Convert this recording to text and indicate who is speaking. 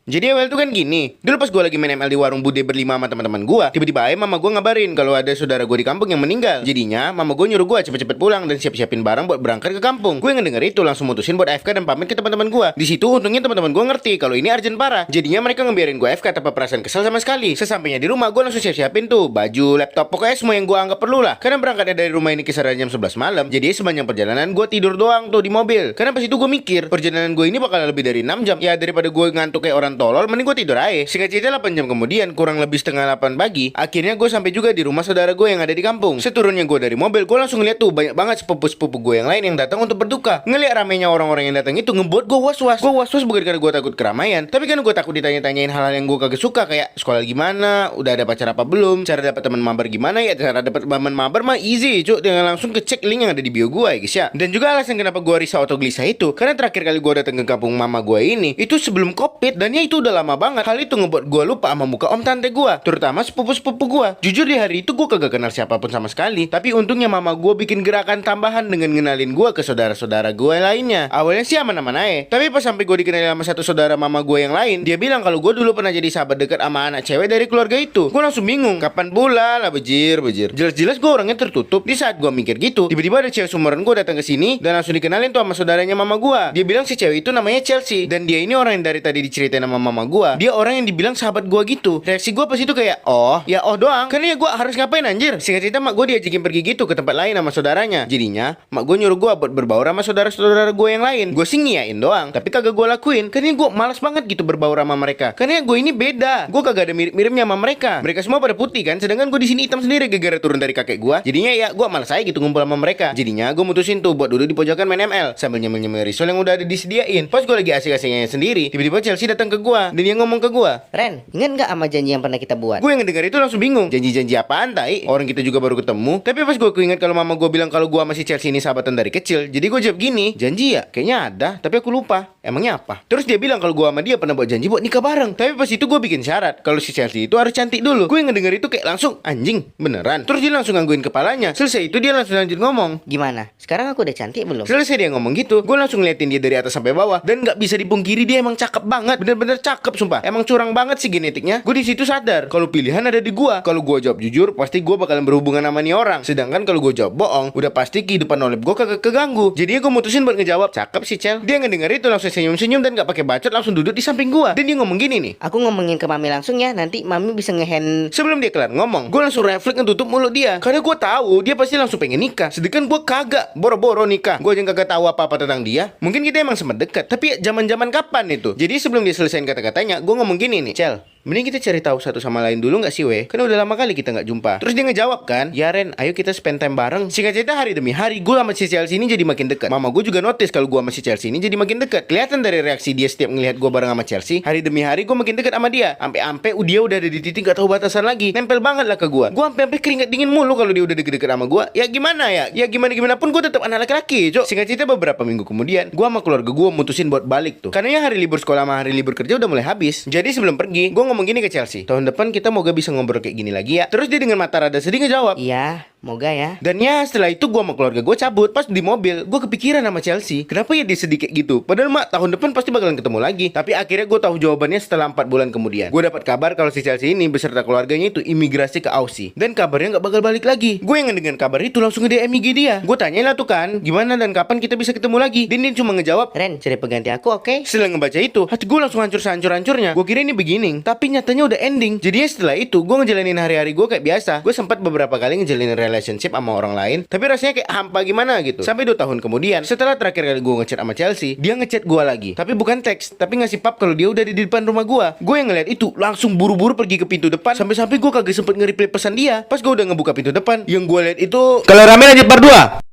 Speaker 1: Jadi awal tuh kan gini, dulu pas gue lagi main ML di warung Bude berlima sama teman-teman gue, tiba-tiba aja mama gue ngabarin kalau ada saudara gue di kampung yang meninggal. Jadinya mama gue nyuruh gue cepet-cepet pulang dan siap-siapin barang buat berangkat ke kampung. Gue ngedenger itu langsung mutusin buat AFK dan pamit ke teman-teman gue. Di situ untungnya teman-teman gue ngerti kalau ini urgent parah. Jadinya mereka ngebiarin gue AFK tanpa perasaan kesel sama sekali. Sesampainya di rumah gue langsung siap-siapin tuh baju, laptop, pokoknya semua yang gue anggap perlu lah. Karena berangkatnya dari rumah ini kisaran jam 11 malam. Jadi sepanjang perjalanan gue tidur doang tuh di mobil. Karena pas itu gue mikir perjalanan gue ini bakal lebih dari 6 jam. Ya daripada gue ngantuk kayak orang tolol, mending gue tidur aja. Singkat cerita 8 jam kemudian, kurang lebih setengah 8 pagi, akhirnya gue sampai juga di rumah saudara gue yang ada di kampung. Seturunnya gue dari mobil, gue langsung ngeliat tuh banyak banget sepupu-sepupu gue yang lain yang datang untuk berduka. Ngeliat ramainya orang-orang yang datang itu ngebuat gue was-was. Gue was-was bukan karena gue takut keramaian, tapi karena gue takut ditanya-tanyain hal-hal yang gue kagak suka, kayak sekolah gimana, udah ada pacar apa belum, cara dapat teman mabar gimana ya. Cara dapat teman mabar mah easy cuk, dengan langsung kecek link yang ada di bio gue ya guys ya. Dan juga alasan kenapa gue risau atau gelisah itu karena terakhir kali gue datang ke kampung mama gue ini itu sebelum covid, dan ya itu udah lama banget. Hal itu ngebuat gue lupa sama muka om tante gue, terutama sepupu-sepupu gue. Jujur di hari itu gue kagak kenal siapapun sama sekali, tapi untungnya mama gue bikin gerakan tambahan dengan ngenalin gue ke saudara-saudara gue lainnya. Awalnya sih aman-aman aja, tapi pas sampai gue dikenalin sama satu saudara mama gue yang lain, dia bilang kalau gue dulu pernah jadi sahabat dekat sama anak cewek dari keluarga itu. Gue langsung bingung, kapan pula lah bejir. Jelas-jelas gue orangnya tertutup. Di saat gue mikir gitu, tiba-tiba ada cewek sumuran gue datang ke sini dan langsung dikenalin tuh sama saudaranya mama gue. Dia bilang si cewek itu namanya Chelsea, dan dia ini orang yang dari tadi diceritain sama mama gue. Dia orang yang dibilang sahabat gue gitu. Reaksi gue pas itu kayak oh doang, karena ya gue harus ngapain anjir. Singkat cerita mak gue diajakin pergi gitu ke tempat lain sama saudaranya. Jadinya mak gue nyuruh gue buat berbaur sama saudara-saudara gue yang lain. Gue sih ngiyain doang, tapi kagak gue lakuin karena gue malas banget gitu berbaur sama mereka. Karena gue ini beda, gue kagak ada mirip-miripnya sama mereka. Mereka semua pada putih kan, sedangkan gue di sini hitam sendiri gara-gara turun dari kakek gue. Jadinya ya gue malas aja gitu ngumpul sama mereka. Jadinya gue mutusin tuh buat duduk di pojokan main ML sambil nyemil-nyemil risol yang udah ada disediain. Pas gue lagi asik-asiknya sendiri, tiba-tiba Chelsea datang ke gue dan dia ngomong ke gue,
Speaker 2: Ren, ingat nggak sama janji yang pernah kita buat?
Speaker 1: gue yang ngedengar itu langsung bingung. Janji-janji apaan tai? Orang kita juga baru ketemu. Tapi pas gue keinget kalau mama gue bilang kalau gue masih Chelsea ini sahabatan dari kecil, jadi gue jawab gini, janji ya? Kayaknya ada, tapi aku lupa. Emangnya apa? Terus dia bilang kalau gue sama dia pernah buat janji buat nikah bareng. Tapi pas itu gue bikin syarat kalau si Chelsea itu harus cantik dulu. Gue yang ngedenger itu kayak langsung anjing, beneran. Terus dia langsung gangguin kepalanya. Selesai itu dia langsung lanjut ngomong,
Speaker 2: Gimana? Sekarang aku udah cantik belum?
Speaker 1: selesai dia ngomong gitu, gue langsung ngeliatin dia dari atas sampai bawah dan nggak bisa dipungkiri dia emang cakep banget, bener-bener cakep sumpah. Emang curang banget sih genetiknya. Gue di situ sadar kalau pilihan ada di gue. Kalau gue jawab jujur, pasti gue bakalan berhubungan sama nih orang. Sedangkan kalau gue jawab bohong, udah pasti kehidupan oleh gue kagak keganggu. Jadi gue mutusin buat ngejawab cakep sih Cel. Dia ngedenger itu langsung senyum-senyum dan nggak pakai bacot, langsung duduk di samping gue. Dan dia ngomong gini nih,
Speaker 2: Aku ngomongin ke mami langsung ya, nanti mami bisa ngehand.
Speaker 1: sebelum dia kelar ngomong, gue langsung refleks ngetutup mulut dia. Karena gue tahu dia pasti langsung pengen nikah. Sedangkan gue kagak, boro-boro nikah. Gue aja kagak tahu apa-apa tentang dia. Mungkin kita emang sempat dekat, tapi ya zaman-zaman kapan itu? Jadi sebelum dia selesaiin kata-katanya, gue ngomong gini nih, Cel, mending kita cari tahu satu sama lain dulu gak sih weh? Karena udah lama kali kita gak jumpa. Terus dia ngejawab kan, ya Ren, ayo kita spend time bareng. Singkat cerita hari demi hari gue sama si Chelsea ini jadi makin dekat. Mama gue juga notice kalau gue sama si Chelsea ini jadi makin dekat. Kelihatan dari reaksi dia setiap ngelihat gue bareng sama Chelsea. Hari demi hari gue makin dekat sama dia. Ampe-ampe dia udah ada di titik gak tahu batasan lagi. Nempel banget lah ke gue. Gue ampe-ampe keringat dingin mulu kalau dia udah deket-deket sama gue. Ya gimana ya? Ya gimana pun gue tetap anak laki-laki, cok. Singkat cerita beberapa minggu kemudian, gue sama keluarga gue mutusin buat balik tuh. Karena ya hari libur sekolah sama hari libur kerja udah mulai habis. Jadi sebelum pergi, gue ngomong gini ke Chelsea, tahun depan kita moga bisa ngobrol kayak gini lagi ya. Terus dia dengan mata rada sedih ngejawab,
Speaker 2: Iya, moga ya.
Speaker 1: dan ya setelah itu gue sama keluarga gue cabut. Pas di mobil gue kepikiran sama Chelsea, kenapa ya dia sedih kayak gitu? Padahal mak tahun depan pasti bakalan ketemu lagi. Tapi akhirnya gue tahu jawabannya setelah 4 bulan kemudian. Gue dapat kabar kalau si Chelsea ini beserta keluarganya itu imigrasi ke Aussie, dan kabarnya nggak bakal balik lagi. Gue yang dengan kabar itu langsung nge-DM IG dia. Gue tanyain lah tuh kan, gimana dan kapan kita bisa ketemu lagi. Dan dia cuma ngejawab,
Speaker 2: Ren, cari pengganti aku oke?
Speaker 1: setelah ngebaca itu, hati gue langsung hancur sehancur-hancurnya. Gue kira ini beginning, tapi nyatanya udah ending. Jadinya setelah itu, gue ngejalanin hari-hari gue kayak biasa. Gue sempat beberapa kali ngejalanin relationship sama orang lain, tapi rasanya kayak hampa gimana gitu. Sampai 2 tahun kemudian, setelah terakhir kali gue ngechat sama Chelsea, dia ngechat gue lagi. Tapi bukan teks, tapi ngasih pap kalau dia udah di depan rumah gue. Gue yang ngeliat itu, langsung buru-buru pergi ke pintu depan. Sampai-sampai gue kagak sempet nge-reply pesan dia. Pas gue udah ngebuka pintu depan, yang gue lihat itu, kalau rame lanjut part 2.